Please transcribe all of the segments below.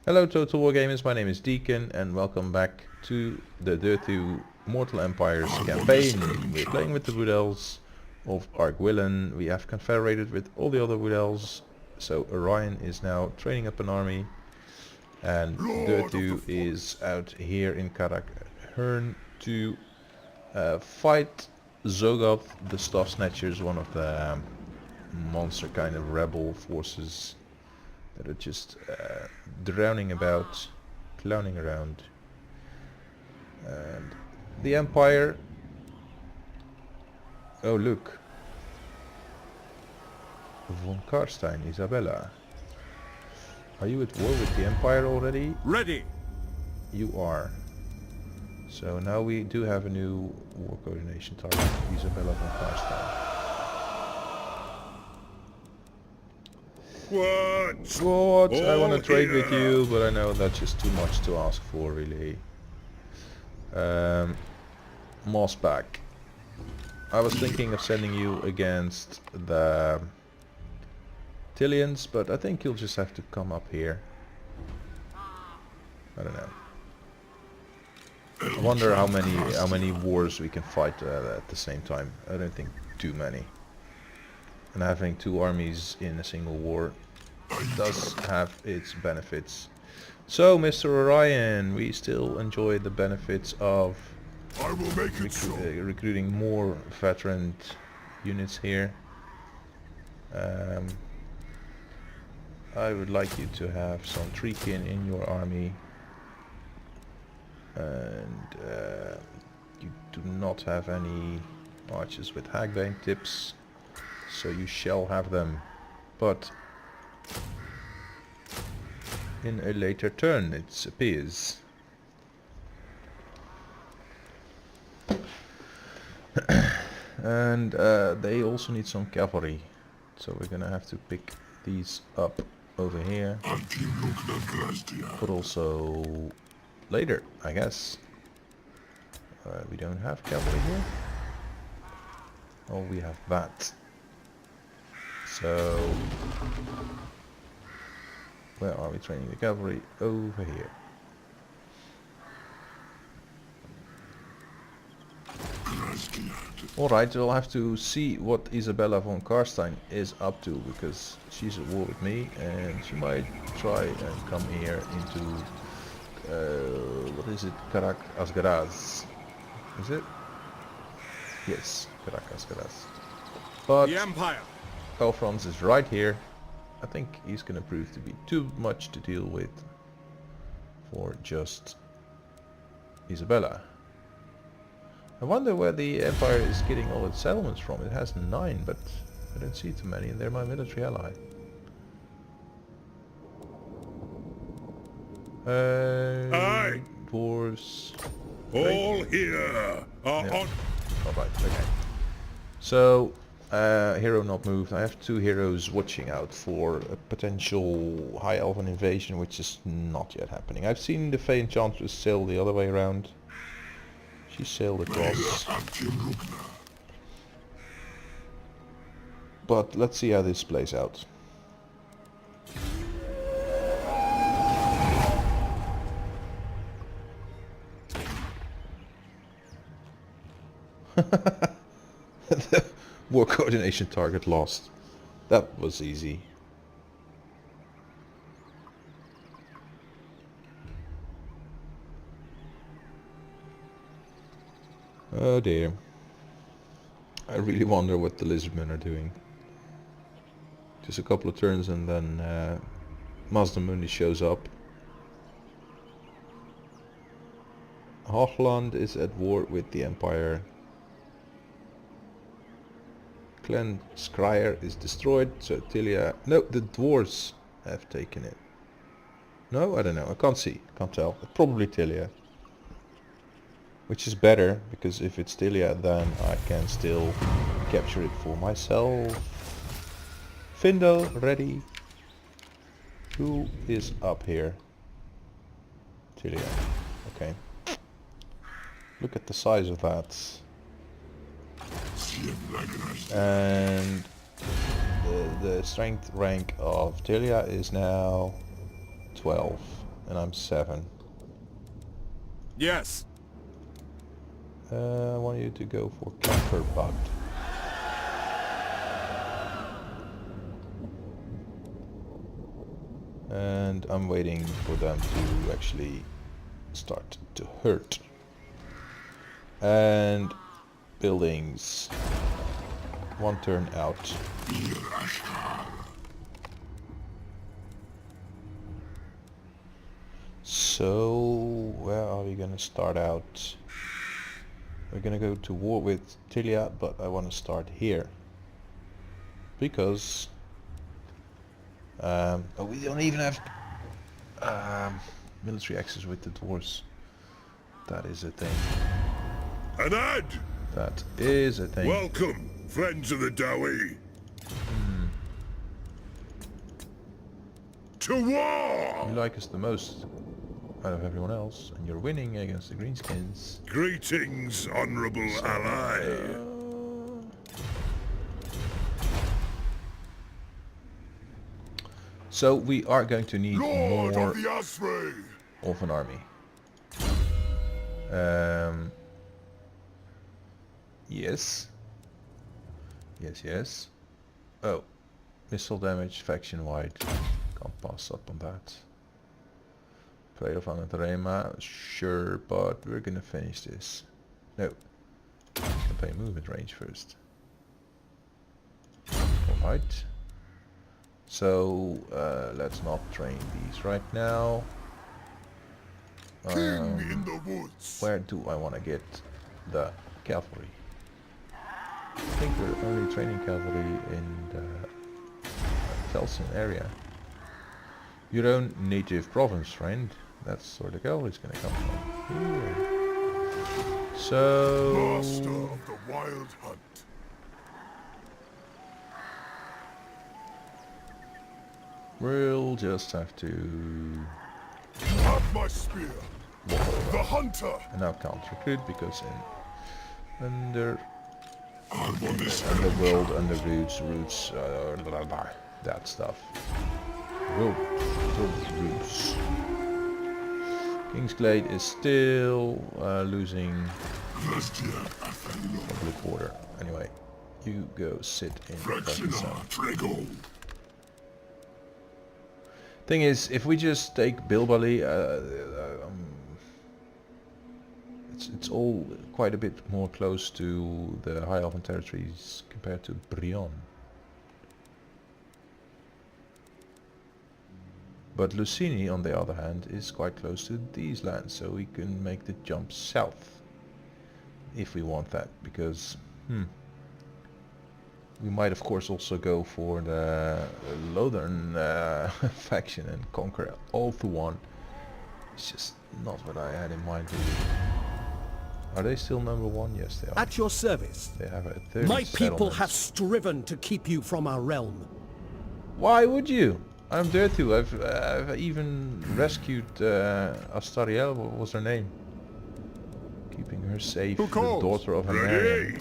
Hello Total War Gamers, my name is Deacon and welcome back to the Durthu Mortal Empires campaign. We're playing with the Wood Elves of Arguillan. We have confederated with all the other Wood Elves, so Orion is now training up an army and Durthu is out here in Karak Hern to fight Zogoth the Staff Snatchers, one of the monster kind of rebel forces that are just drowning about, clowning around. And the Empire... Oh look! Von Karstein, Isabella. Are you at war with the Empire already? Ready! You are. So now we do have a new war coordination target, Isabella von Karstein. What? I want to trade with you, but I know that's just too much to ask for, really. Moss back. I was thinking of sending you against the Tillians, but I think you'll just have to come up here. I don't know. I wonder how many wars we can fight at the same time. I don't think too many. And having two armies in a single war does have its benefits. So, Mr. Orion, we still enjoy the benefits of recruiting more veteran units here. I would like you to have some Treekin in your army. And you do not have any archers with Hagbane tips. So you shall have them, but in a later turn, it appears. And they also need some cavalry, so we're gonna have to pick these up over here, but also later, I guess. We don't have cavalry here. Oh, we have that. So, where are we training the cavalry? Over here. Alright, we'll have to see what Isabella von Karstein is up to, because she's at war with me and she might try and come here into, what is it, Karak Asgaraz. Is it? Yes, Karak Asgaraz. But The Empire! Franz is right here. I think he's gonna prove to be too much to deal with for just Isabella. I wonder where the Empire is getting all its settlements from. It has 9, but I don't see too many, and they're my military ally. Aye. Dwarves. All here are on... Alright, okay. So, hero not moved. I have 2 heroes watching out for a potential High Elven invasion, which is not yet happening. I've seen the Fey Enchantress sail the other way around. She sailed across. But let's see how this plays out. The war coordination target lost. That was easy. Oh dear. I really wonder what the lizardmen are doing. Just a couple of turns and then Mazda Mundi shows up. Hochland is at war with the Empire. Clan Scryer is destroyed, so Tilia... No, the dwarves have taken it. No, I don't know. I can't see. Can't tell. Probably Tilia. Which is better, because if it's Tilia, then I can still capture it for myself. Findo, ready. Who is up here? Tilia. Okay. Look at the size of that. And the strength rank of Tilia is now 12. and I'm 7. Yes. I want you to go for camper bud. And I'm waiting for them to actually start to hurt. And buildings. 1 turn out. So, where are we gonna start out? We're gonna go to war with Tilia, but I want to start here. Because oh, we don't even have military access with the dwarves. That is a thing. An ad! That is a thing. Welcome, friends of the Dowie. To war! You like us the most out of everyone else, and you're winning against the greenskins. Greetings, honorable ally. So we are going to need Lord more of the Asray. of an army. Yes. Yes. Oh, missile damage faction-wide. Can't pass up on that. Parade of Anatarema, sure, but we're gonna finish this. No. Campaign movement range first. Alright. So, let's not train these right now. King in the woods. Where do I want to get the cavalry? I think we're only training cavalry in the Telsin area. Your own native province, friend. That's where the cavalry's gonna come from. Here. So... Master of the wild hunt. We'll just have to... Have my spear. The hunter. And now can't recruit because in under underworld, under roots, blah, blah, that stuff. Roots. Kingsglade is still losing public order. Anyway, you go sit in Pakistan. Thing is, if we just take Bilbali, it's all quite a bit more close to the High Elven territories compared to Brionne. But Lucini, on the other hand, is quite close to these lands, so we can make the jump south if we want that, because we might of course also go for the Lothern faction and conquer Ulthuan. It's just not what I had in mind really. Are they still number 1? Yes, they are. At your service. They have a 30 My people settlements. have striven to keep you from our realm. Why would you? I'm Durthu. I've even rescued Astariel. What was her name? Keeping her safe, Who the calls? daughter of a Ready.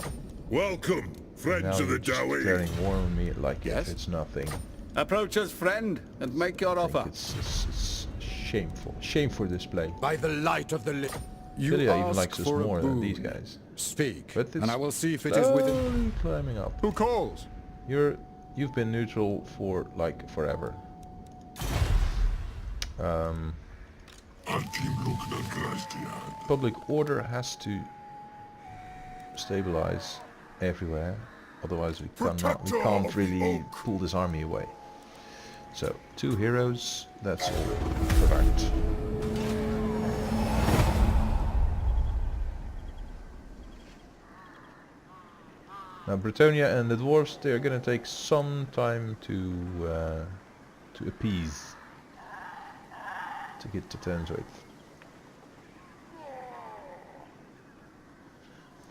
Welcome, Now friends of you're the just Dowie. declaring war on me like Yes? if it's nothing. Approach us, friend, and make your I think offer. it's shameful. Shameful display. By the light of the You Tilia even ask likes us for a more than boon. these guys. Speak, But it's and I will see if it is within... slowly climbing up. Who calls? You've been neutral for like forever. Public order has to stabilize everywhere, otherwise we can't really pull this army away. So 2 heroes, that's all correct. Now Bretonia and the dwarves, they're gonna take some time to appease, to get to terms with.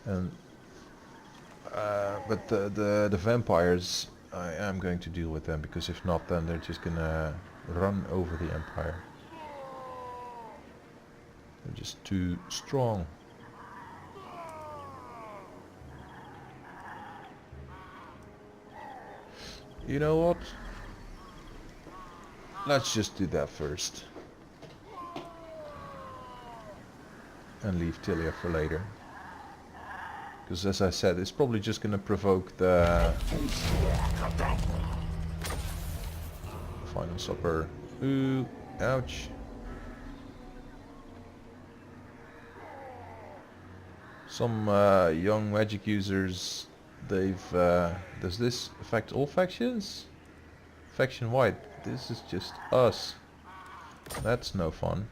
And but the vampires, I am going to deal with them, because if not, then they're just gonna run over the empire. They're just too strong. You know what? Let's just do that first. and leave Tilia for later. Because as I said, it's probably just gonna provoke the final supper. Ooh, ouch. Some young magic users, they've... does this affect all factions? Faction wide. This is just us. That's no fun.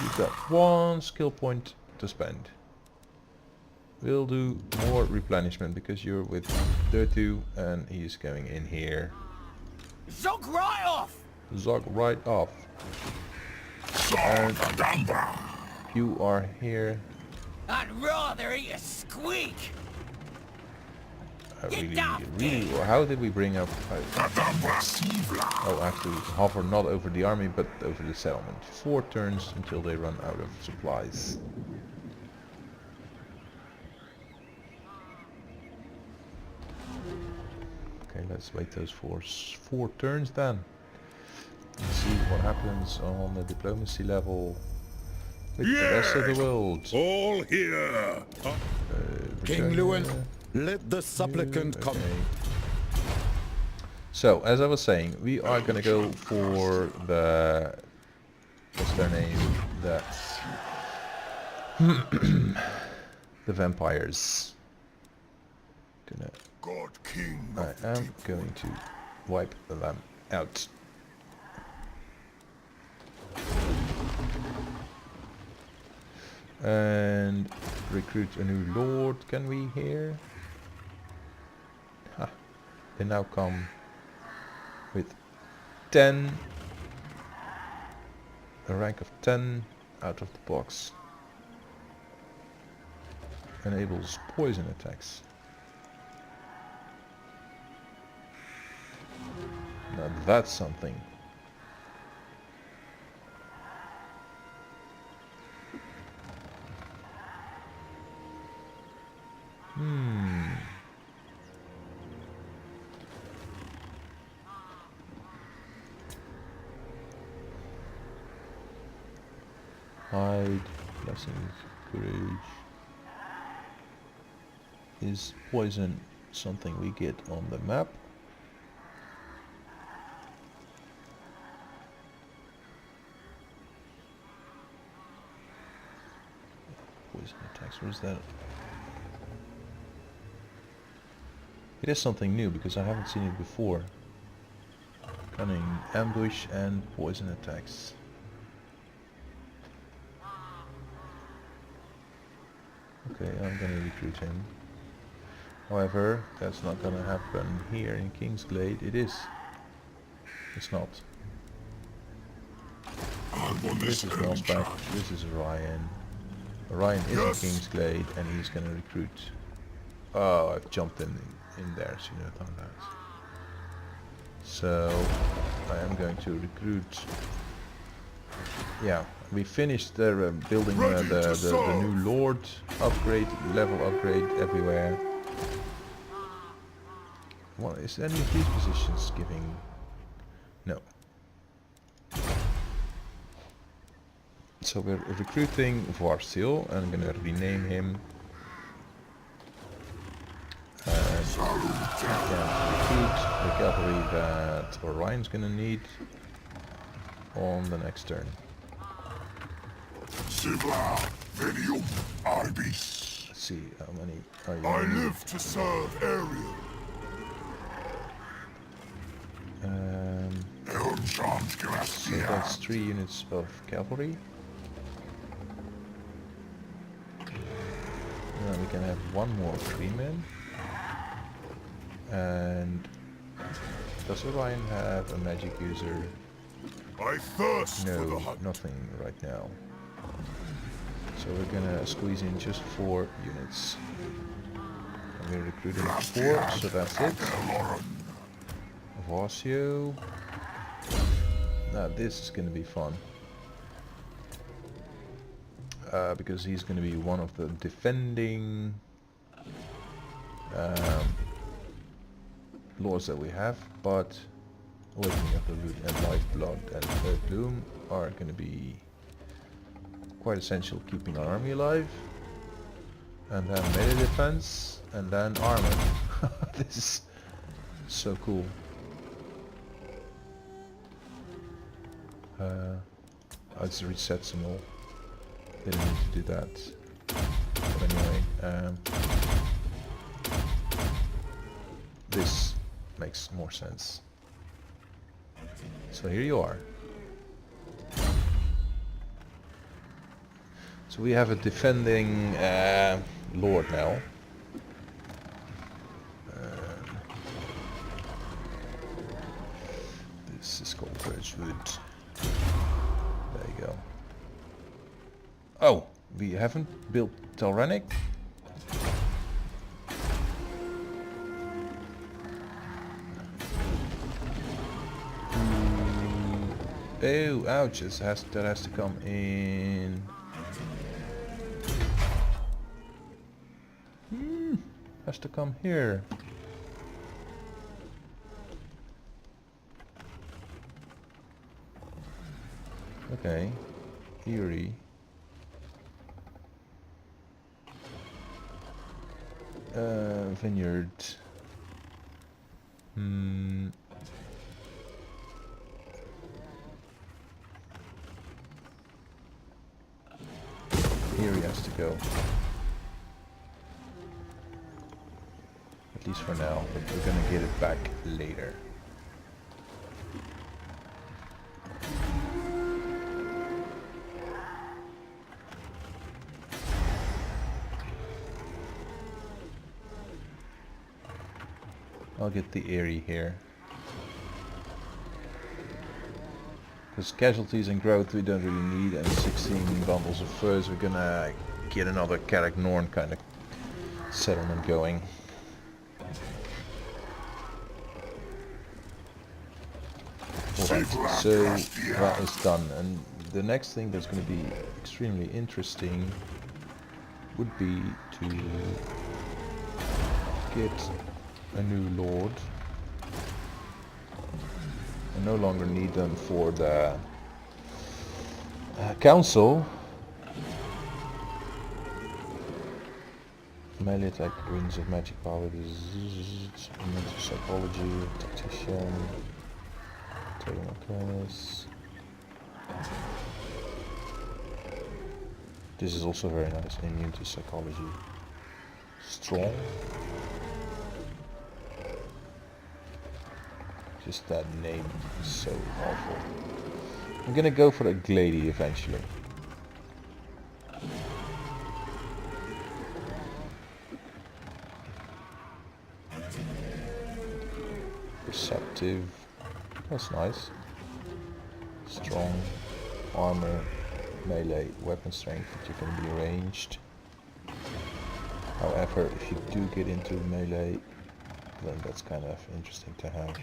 You've got one skill point to spend. We'll do more replenishment because you're with Durthu and he's going in here. Zog right off! Zog right off. And you are here. I'd rather eat a squeak! Really, how did we bring up... oh, actually, hover not over the army, but over the settlement. 4 turns until they run out of supplies. Okay, let's wait those 4 turns then. Let's see what happens on the diplomacy level with the rest of the world. All here. King Lewin, let the supplicant come. So, as I was saying, we are gonna go for the... what's their name? The vampires. God King. I am going to wipe them out. And recruit a new lord, can we here? Ha. They now come with 10, a rank of 10 out of the box. Enables poison attacks. Now that's something. Hide, blessings, courage. Is poison something we get on the map? Poison attacks, what is that? It is something new because I haven't seen it before. Cunning, ambush and poison attacks. Okay, I'm gonna recruit him. However, that's not gonna happen here in Kingsglade. It is. It's not. This is Melspec, this is Orion. Orion is in Kingsglade and he's gonna recruit. Oh, I've jumped in there, so you know that. So, I am going to recruit. Yeah, we finished the building the new lord upgrade, level upgrade everywhere. What is any of these positions giving? No. So we're recruiting Varsil, and I'm gonna rename him. And recruit the cavalry that Orion's gonna need on the next turn. Let's see, how many are you? I live to serve Ariel. So that's 3 units of cavalry. Now we can have 1 more 3-man. And does Orion have a magic user? I thirst for the No, hunt. nothing right now. So we're gonna squeeze in just 4 units. I'm gonna recruit him 4, so that's it. Vasio. Now this is gonna be fun. Because he's gonna be one of the defending lords that we have, but Awakening of the Loot and Lifeblood and Earth Bloom are going to be quite essential, keeping our army alive. And then melee defense, and then armor. This is so cool. Let's reset some all. Didn't need to do that. But anyway, this makes more sense. So here you are. So we have a defending lord now. This is called Durthu Wood. There you go. Oh, we haven't built Telrenic. Oh, ouch! That has to come in. Has to come here. Okay, Erie. Vineyard. Erie has to go. At least for now, but we're gonna get it back later. I'll get the Erie here. Because casualties and growth we don't really need, and 16 bundles of furs, we're gonna get another Carrick Norn kind of settlement going. Alright, so that is done, and the next thing that's going to be extremely interesting would be to get a new lord. I no longer need them for the council. Melee attack, rings of magic power, mental psychology, tactician, class. This is also very nice, immune to psychology. Strong. Just that name is so awful. I'm gonna go for the Glady eventually. Perceptive. That's nice. Strong. Armor. Melee. Weapon strength, but you can be ranged. However, if you do get into melee, then that's kind of interesting to have.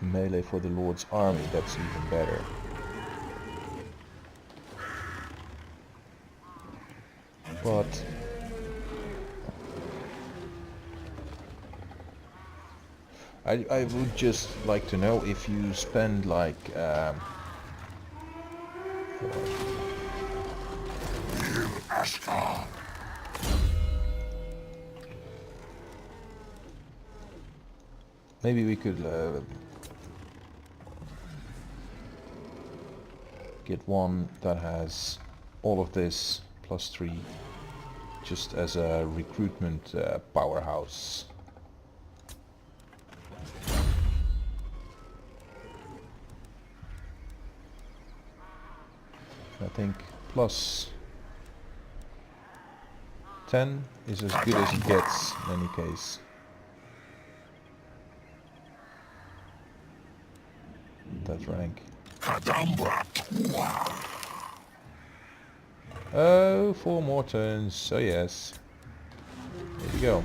Melee for the Lord's army, that's even better. But I would just like to know if you spend like maybe we could get one that has all of this plus 3 just as a recruitment powerhouse. I think plus 10 is as good as it gets in any case. That rank. Oh, 4 more turns, so yes. Here we go.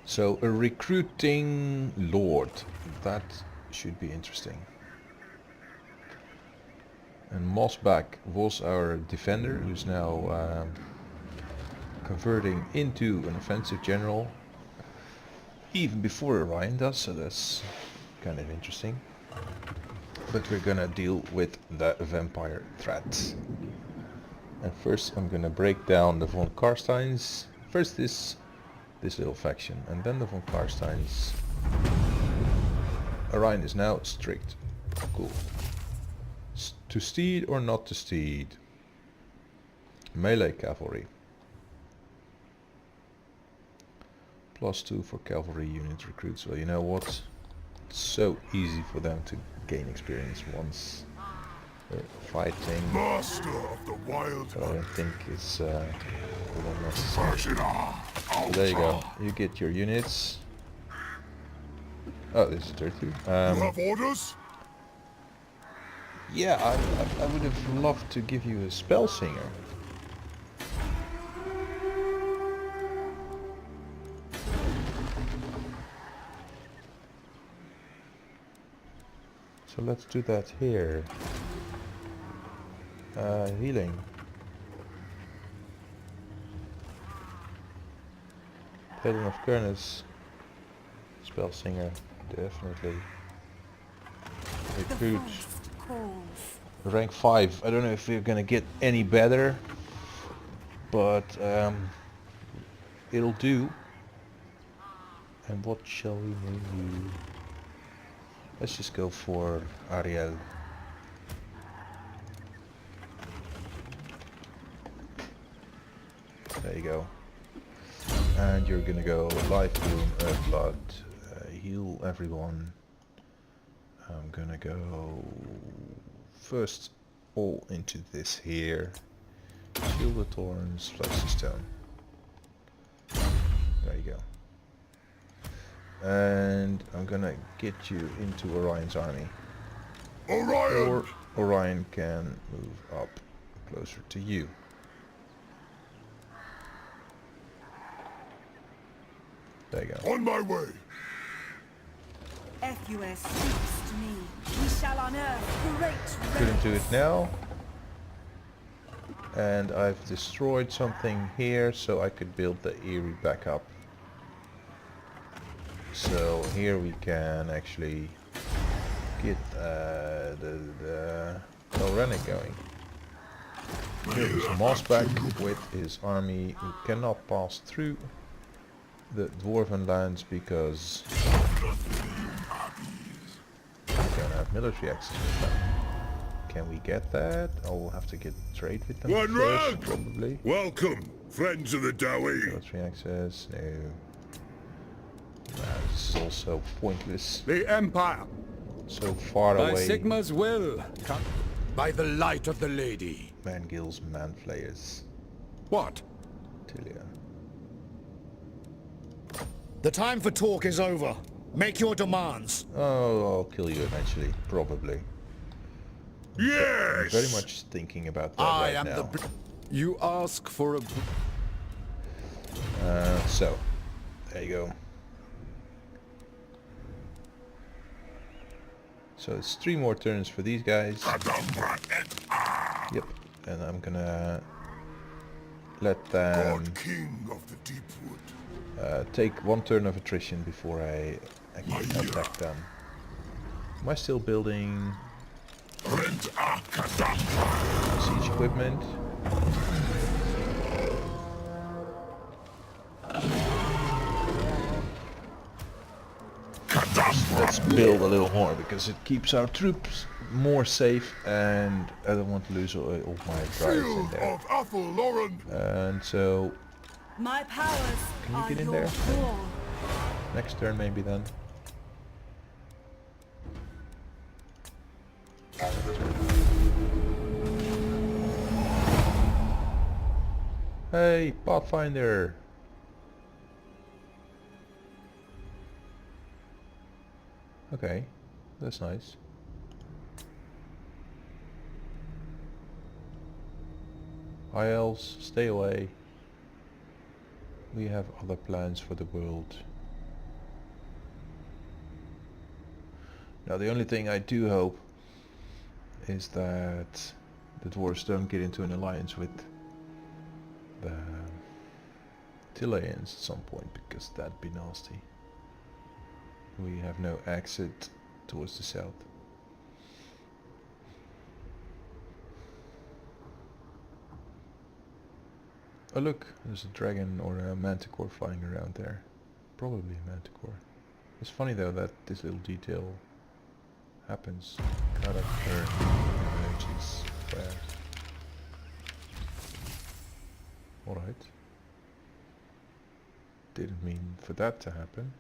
So a recruiting lord, that should be interesting. And Mossback was our defender, who's now converting into an offensive general, even before Orion does, so that's kind of interesting. But we're gonna deal with the vampire threat. And first I'm gonna break down the von Karsteins. First this little faction, and then the von Karsteins. Orion is now strict. Cool. To steed or not to steed? Melee cavalry. +2 for cavalry unit recruits. Well, you know what? It's so easy for them to gain experience once they're fighting. Master of the wild So I don't think it's necessary. So there you go. You get your units. Oh, this is Durthu. You have orders? Yeah, I would have loved to give you a spell singer. So let's do that here. Healing. Paladin of Kernus. Spell singer, definitely. Recruit. Rank 5. I don't know if we're gonna get any better, but it'll do. And what shall we name you? Let's just go for Ariel. There you go. And you're gonna go Life Bloom, Earth Blood, heal everyone. I'm gonna go first all into this here. Shield the Thorns, Flesh the Stone. There you go. And I'm gonna get you into Orion's army. Orion! Or Orion can move up closer to you. There you go. On my way! FUS speaks to me. We shall unearth great Couldn't do it relics. now. And I've destroyed something here so I could build the Eyrie back up. So here we can actually get the Rennick going. Here's Mossback with his army who cannot pass through the Dwarven lands because we don't have military access with them. Can we get that? I'll have to get trade with them One first, round! probably. Welcome, friends of the Dowie! Military access, no. This is also pointless. The Empire, So far by away. Sigma's will, come by the light of the Lady. Mangil's Manflayers. What? Tilia. The time for talk is over. Make your demands. Oh, I'll kill you eventually, probably. I'm Yes! very much thinking about that I right am now. You ask for a... So, there you go. So it's 3 more turns for these guys. Yep, and I'm gonna let them God King of the Deep Wood. take 1 turn of attrition before I attack them. Am I still building siege equipment? Let's build a little more because it keeps our troops more safe, and I don't want to lose all my drives in Shield there. of Athel Lauren! And so My powers Can you are get in your there? thrall. next turn maybe then. Hey, Pathfinder! Okay, that's nice. High elves, stay away. We have other plans for the world. Now the only thing I do hope is that the dwarves don't get into an alliance with the Chileans at some point, because that'd be nasty. We have no exit towards the south. Oh look, there's a dragon or a manticore flying around there. Probably a manticore. It's funny though that this little detail happens. Character emojis. Alright. Didn't mean for that to happen.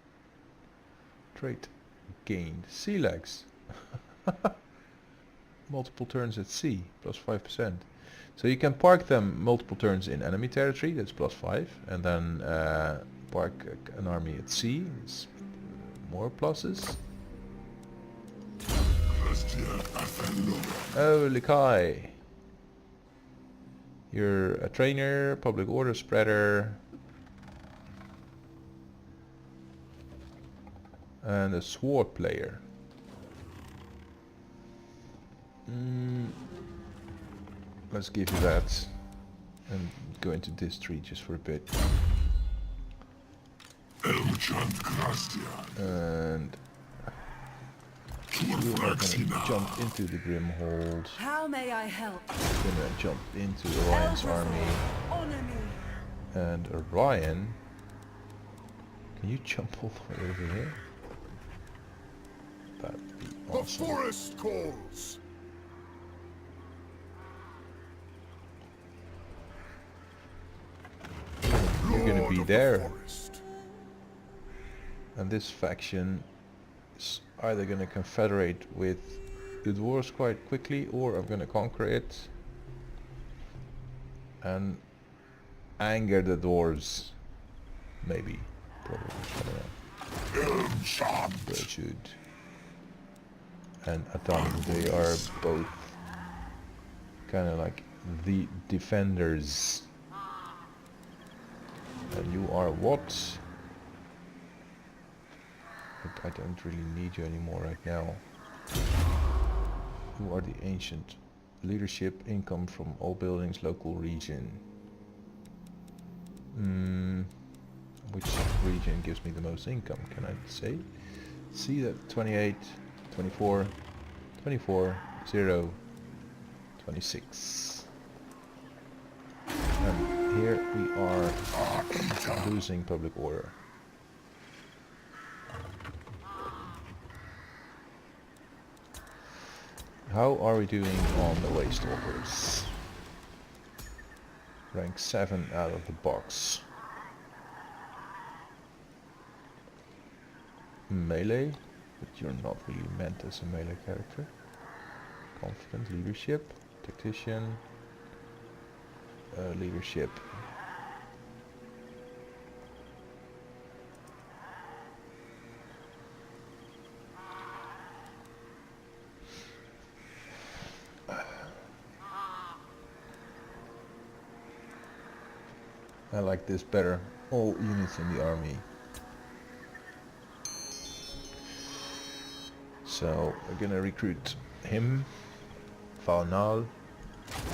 Trait gained. Sea legs. Multiple turns at sea, plus 5%. So you can park them multiple turns in enemy territory, that's plus 5. And then park an army at sea, it's more pluses. Oh, Likai. You're a trainer, public order spreader, and a sword player. Let's give you that and go into this tree just for a bit. And you are gonna jump into the Grimhold. How may I help? Gonna jump into Orion's army. Honor me. And Orion, can you jump all the way over here? That'd be The awesome. forest calls. You're gonna Lord be of the there. forest. And this faction is either gonna confederate with the dwarves quite quickly, or I'm gonna conquer it and anger the dwarves. Maybe. Probably. I don't know. Durthu and Adam, they are both kind of like the defenders. And you are what? I don't really need you anymore right now. You are the ancient. Leadership, income from all buildings, local region. Which region gives me the most income, can I say? See that 28, 24, 24, 0, 26. And here we are losing public order. How are we doing on the Waystalkers? Rank 7 out of the box. Melee, but you're not really meant as a melee character. Confident, leadership, tactician, leadership. I like this better. All units in the army. So we're gonna recruit him, Faunal.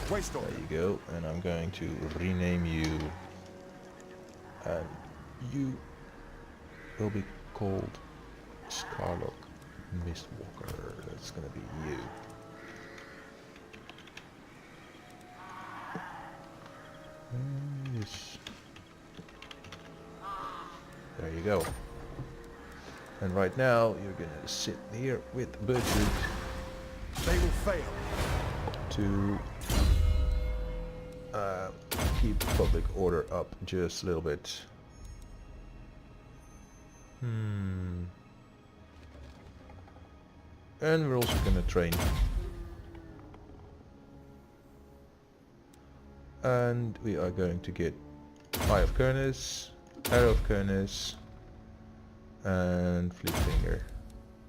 There you go. And I'm going to rename you. And you will be called Scarlock Mistwalker. That's gonna be you. Yes. There you go. And right now you're gonna sit here with Budget. They will fail. To keep public order up just a little bit. And we're also gonna train. And we are going to get Eye of Kernus, Arrow of Kernus, and Fleet Finger.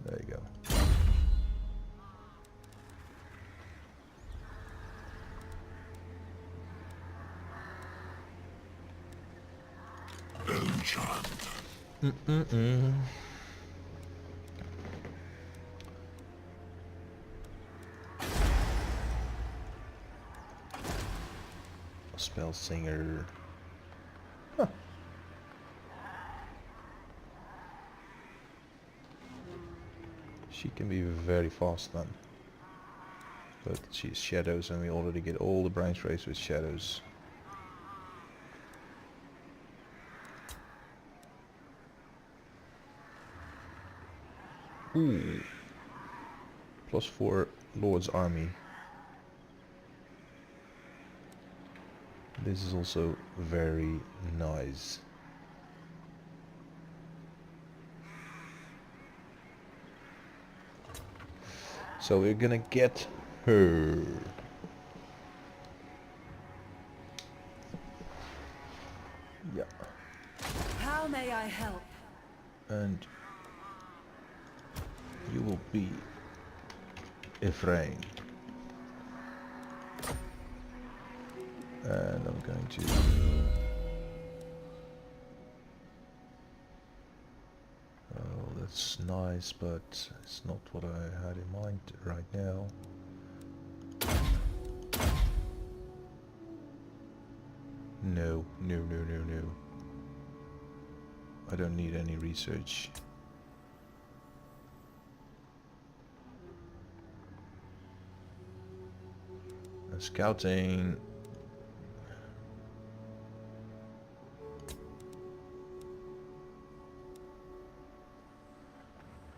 There you go. Spell Singer. Huh. She can be very fast then. But she's shadows and we already get all the branch rays with shadows. Ooh. +4 Lord's Army. This is also very nice. So we're gonna get her. Yeah. How may I help? And you will be Ephraim. And I'm going to that's nice, but it's not what I had in mind right now. No. I don't need any research. And scouting.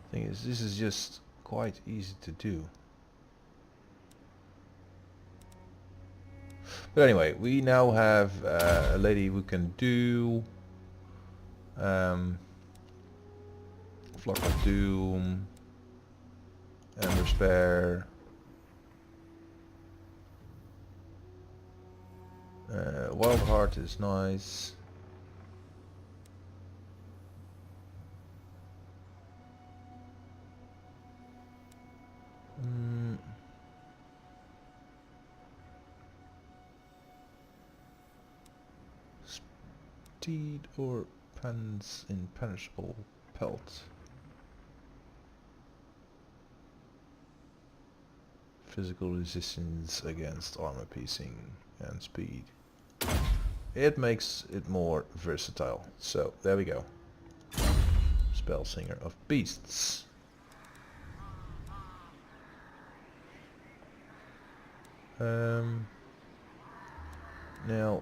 Thing is, this is just quite easy to do. But anyway, we now have a lady who can do Flock of Doom, Ember Spare, Wild Heart is nice. Steed or pants impenetrable pelt. Physical resistance against armor piercing and speed. It makes it more versatile. So there we go. Spell Singer of Beasts. Now,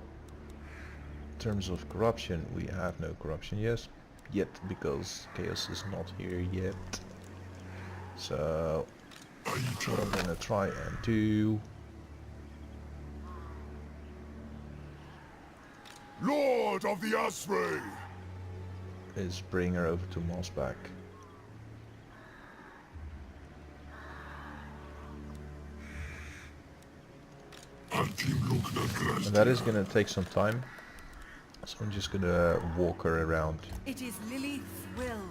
in terms of corruption, we have no corruption yet because Chaos is not here yet. So what I'm gonna try and do Lord of the Asray! is bring her over to Mossback. And that is gonna take some time. So I'm just gonna walk her around. It is Lilith's will.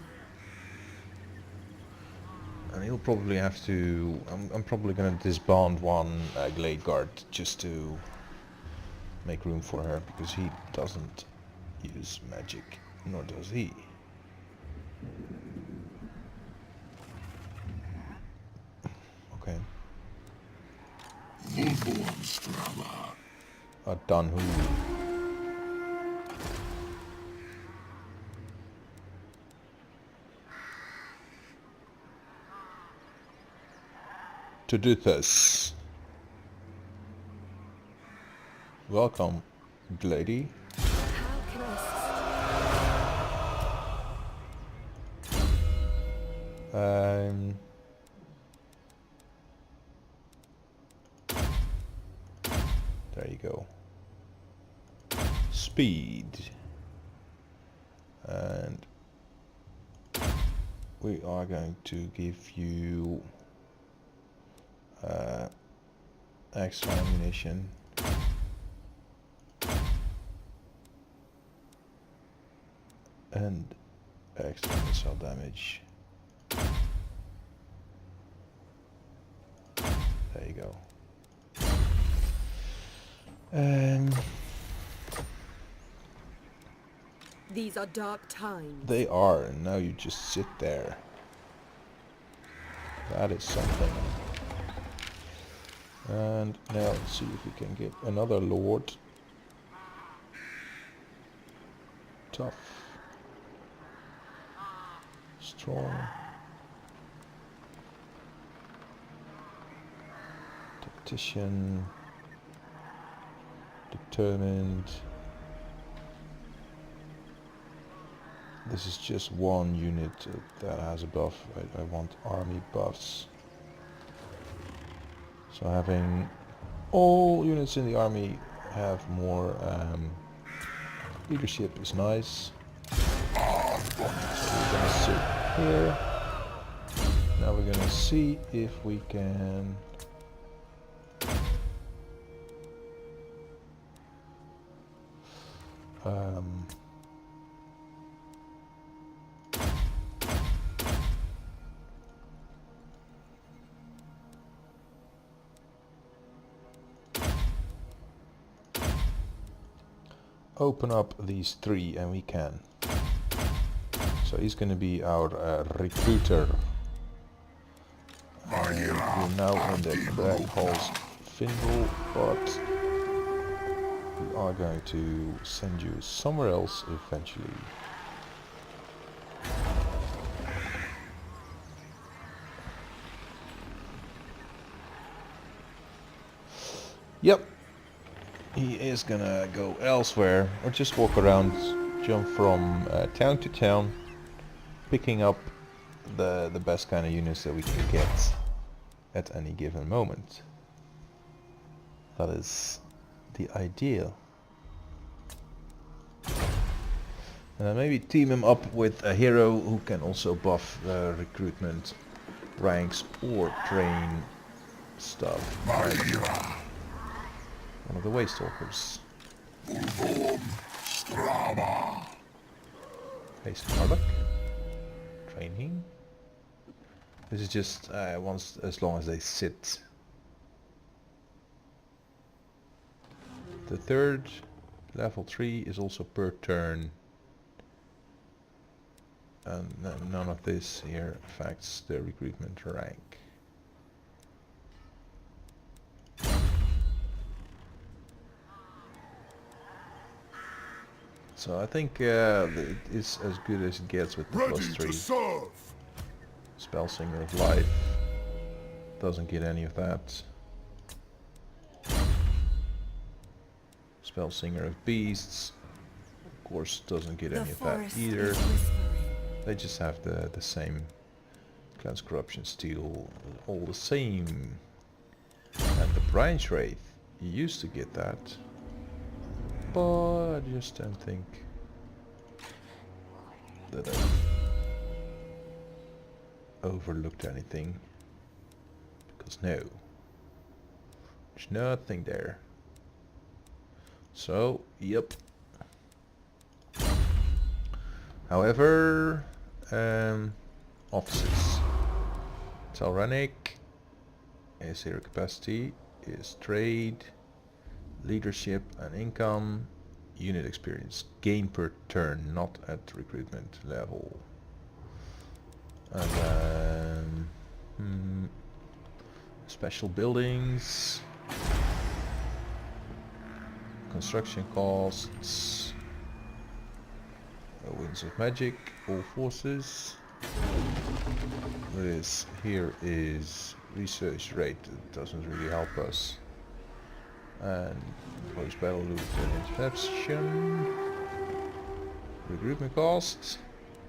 And he'll probably have to... I'm probably gonna disband one Glade Guard just to make room for her, because he doesn't use magic, nor does he. Okay. Done who? To do this. Welcome, lady. How can I assist? There you go. Speed. And we are going to give you extra ammunition. And extra missile damage. There you go. These are dark times. They are, and now you just sit there. That is something. And now let's see if we can get another lord Tough. Strong. Tactician. Determined. This is just one unit that has a buff. I want army buffs. So having all units in the army have more leadership is nice. So we're gonna sit here. Now we're gonna see if we can open up these three, and we can. So he's going to be our recruiter. And we're now in the Black Halls Findle, but we are going to send you somewhere else eventually. Yep. He is gonna go elsewhere, or just walk around, jump from town to town, picking up the best kind of units that we can get at any given moment. That is the ideal. And then maybe team him up with a hero who can also buff recruitment ranks or train stuff. One of the Waystalkers. Hey, Scarbuck. Training. This is just once, as long as they sit. The third, level 3, is also per turn. And none of this here affects the recruitment rank. So I think it is as good as it gets with the +3. Spellsinger of Life doesn't get any of that. Spellsinger of Beasts, of course, doesn't get any of that either. They just have the same Cleanse, Corruption, Steal, all the same. And the Branch Wraith, you used to get that. But I just don't think that I've overlooked anything. Because no. There's nothing there. So, yep. However, offices. Tyrannic is hero capacity, is trade, leadership and income, unit experience. Gain per turn, not at recruitment level. And then special buildings, construction costs, Winds of Magic, all forces. This here is research rate, it doesn't really help us. And post battle loot and interception, recruitment costs,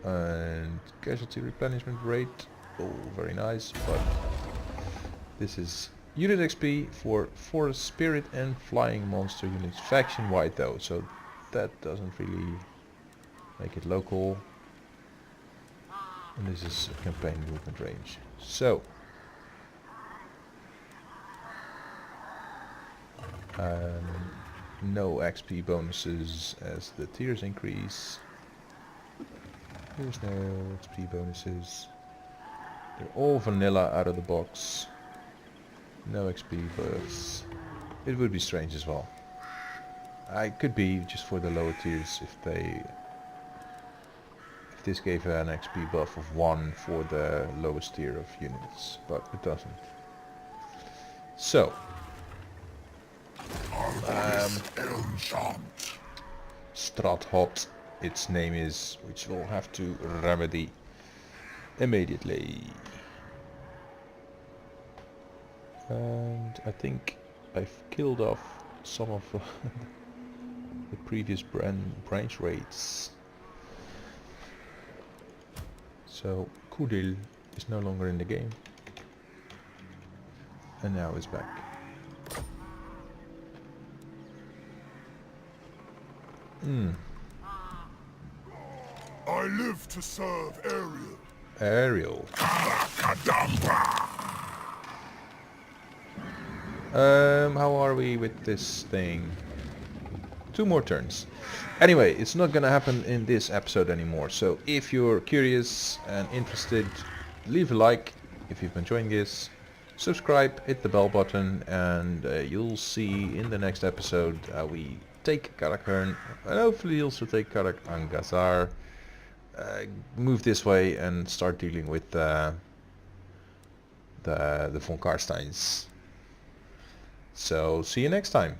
and casualty replenishment rate, all very nice, but this is unit XP for forest spirit and flying monster units faction wide though, so that doesn't really make it local. And this is campaign movement range. So no XP bonuses as the tiers increase. There's no XP bonuses. They're all vanilla out of the box. No XP buffs. It would be strange as well. I could be just for the lower tiers if this gave an XP buff of 1 for the lowest tier of units, but it doesn't. So Strathhot its name is, which we'll have to remedy immediately. And I think I've killed off some of the previous branch raids. So Kudil is no longer in the game. And now it's back. I live to serve Ariel. Ariel. How are we with this thing? 2 more turns. Anyway, it's not gonna happen in this episode anymore. So if you're curious and interested, leave a like if you've been enjoying this. Subscribe, hit the bell button, and you'll see in the next episode how we take Karakhern, and hopefully also take Karak Angazar, move this way and start dealing with the von Karsteins. So see you next time.